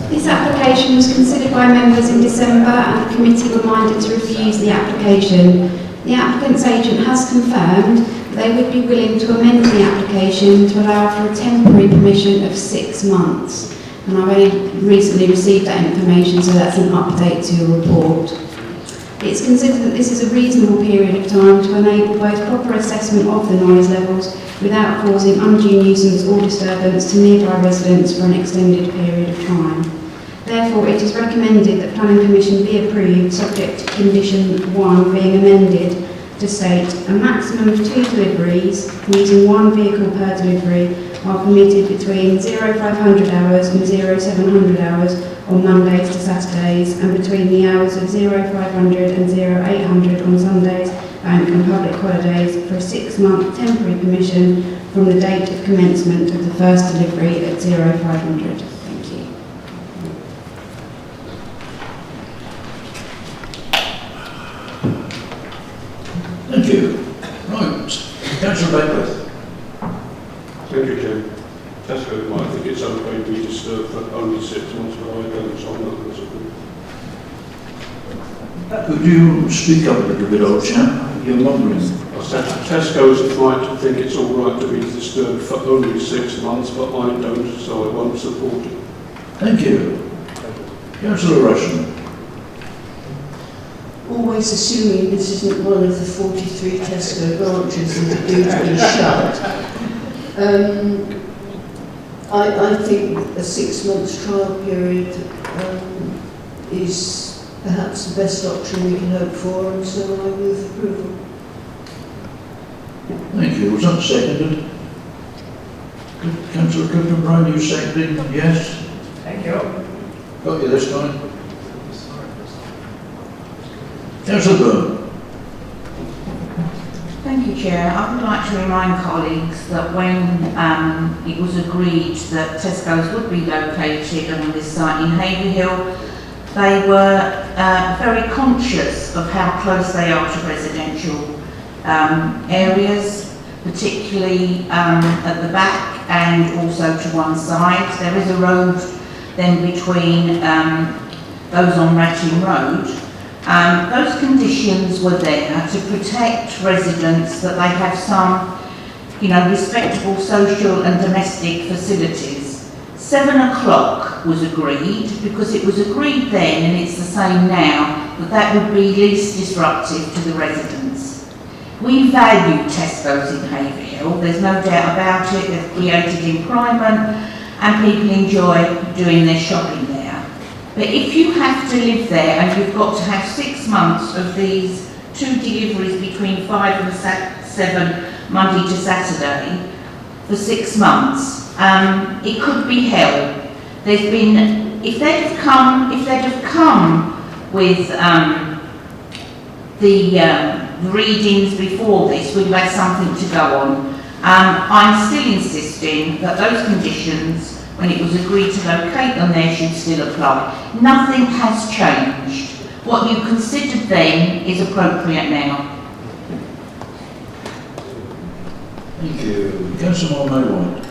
This application was considered by members in December and the committee were minded to refuse the application. The applicant's agent has confirmed they would be willing to amend the application to allow for a temporary permission of 6 months. And I've only recently received that information, so that's an update to your report. It's considered that this is a reasonable period of time to enable both proper assessment of the noise levels without causing undue nuisance or disturbance to nearby residents for an extended period of time. Therefore, it is recommended that planning permission be approved subject to condition 1 being amended to state a maximum of 2 deliveries using 1 vehicle per delivery are permitted between 0500 hours and 0700 hours on Mondays to Saturdays and between the hours of 0500 and 0800 on Sundays, bank and public holidays for a 6-month temporary permission from the date of commencement of the first delivery at 0500. Thank you. Thank you. Right. Councillor Beckwith. Thank you, Chair. Tesco might think it's okay to be disturbed for only 6 months, but I don't, so I'm not going to support it. Could you speak up a little bit, old chap? You're mumbling. I said Tesco's might think it's all right to be disturbed for only 6 months, but I don't, so I won't support it. Thank you. Councillor Rushton. Always assuming this isn't one of the 43 Tesco branches that are due to be shut. I think a 6 months trial period is perhaps the best option we can hope for, and so I move approval. Thank you. Was that seconded? Councillor Clifton-Brown, you seconding? Yes? Thank you. Got you this time. Councillor Byrne. Thank you, Chair. I would like to remind colleagues that when it was agreed that Tesco's would be located on this site in Haverhill, they were very conscious of how close they are to residential areas, particularly at the back and also to one side. There is a road then between those on Ratting Road. Those conditions were there to protect residents, that they have some, respectable social and domestic facilities. 7 o'clock was agreed, because it was agreed then, and it's the same now, that would be least disruptive to the residents. We value Tesco's in Haverhill, there's no doubt about it. They've created employment and people enjoy doing their shopping there. But if you have to live there and you've got to have 6 months of these 2 deliveries between 5 and 7 Monday to Saturday for 6 months, it could be hell. There's been, if they'd have come with the readings before this, we'd have had something to go on. I'm still insisting that those conditions, when it was agreed to locate them there, should still apply. Nothing has changed. What you considered then is appropriate now. Thank you. Councillor May-White.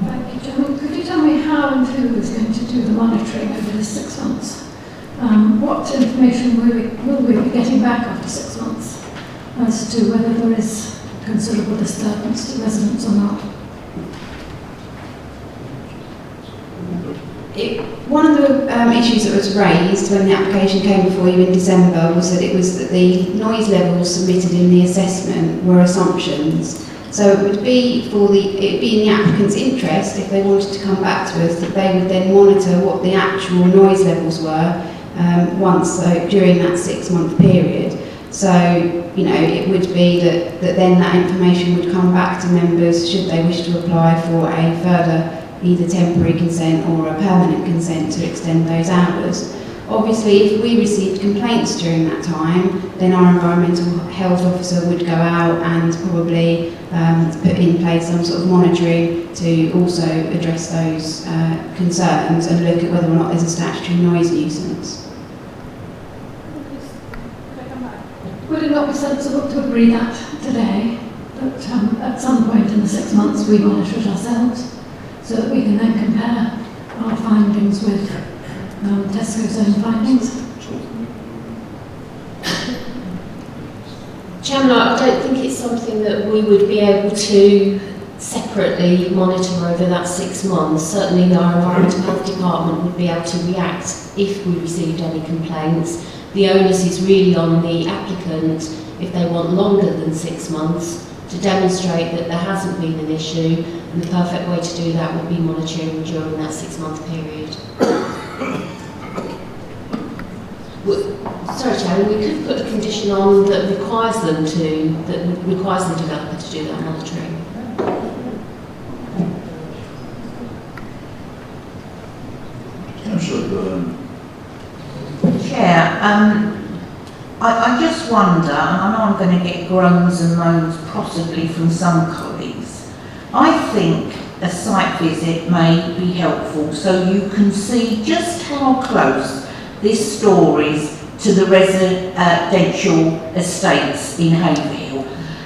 Thank you, Chairman. Could you tell me how and who is going to do the monitoring over the 6 months? What information will we be getting back after 6 months as to whether there is considerable disturbance to residents or not? One of the issues that was raised when the application came before you in December was that the noise levels submitted in the assessment were assumptions. So it would be in the applicant's interest, if they wanted to come back to us, that they would then monitor what the actual noise levels were during that 6-month period. So, it would be that then that information would come back to members should they wish to apply for a further either temporary consent or a permanent consent to extend those hours. Obviously, if we received complaints during that time, then our environmental health officer would go out and probably put in place some sort of monitoring to also address those concerns and look at whether or not there's a statutory noise nuisance. Would it not be sensible to agree that today, that at some point in the 6 months we monitor it ourselves, so that we can then compare our findings with Tesco's own findings? Chairman, I don't think it's something that we would be able to separately monitor over that 6 months. Certainly our Environmental Health Department would be able to react if we received any complaints. The onus is really on the applicant, if they want longer than 6 months, to demonstrate that there hasn't been an issue, and the perfect way to do that would be monitoring during that 6-month period. Sorry, Chairman, we could put a condition on that requires the developer to do that monitoring. Councillor Byrne. Chair, I just wonder, and I know I'm going to get groans and moans possibly from some colleagues, I think a site visit may be helpful so you can see just how close this stories to the residential estates in Haverhill.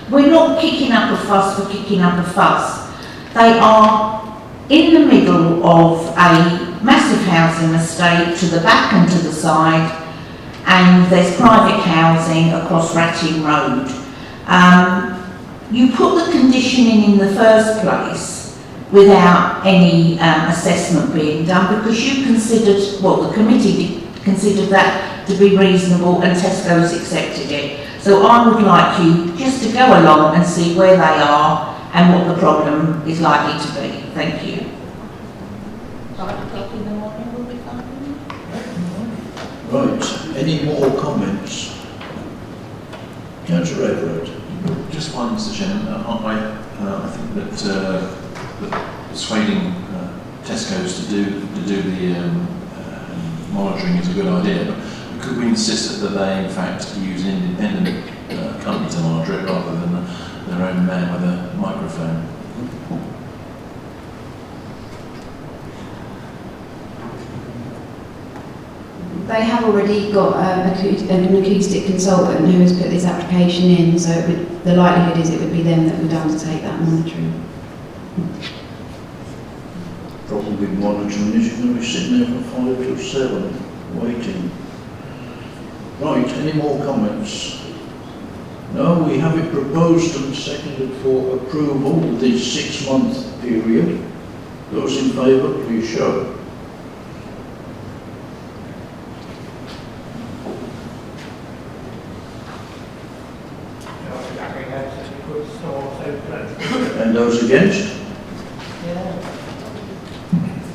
We're not kicking up a fuss for kicking up a fuss. They are in the middle of a massive housing estate to the back and to the side, and there's private housing across Ratting Road. You put the conditioning in the first place without any assessment being done because you considered, well, the committee considered that to be reasonable and Tesco's accepted it. So I would like you just to go along and see where they are and what the problem is likely to be. Thank you. 5 o'clock in the morning will be fine. Right, any more comments? Councillor Everett. Just one, Mr. Chairman. I think that persuading Tesco's to do the monitoring is a good idea, but could we insist that they in fact use an independent company to monitor it rather than their own man with a microphone? They have already got an acoustic consultant who has put this application in, so the likelihood is it would be them that would undertake that monitoring. Probably monitoring is going to be sitting there from 5 till 7, waiting. Right, any more comments? No, we have it proposed and seconded for approval of this 6-month period. Those in favour, please show. And those against?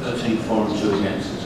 13 for and 2 against.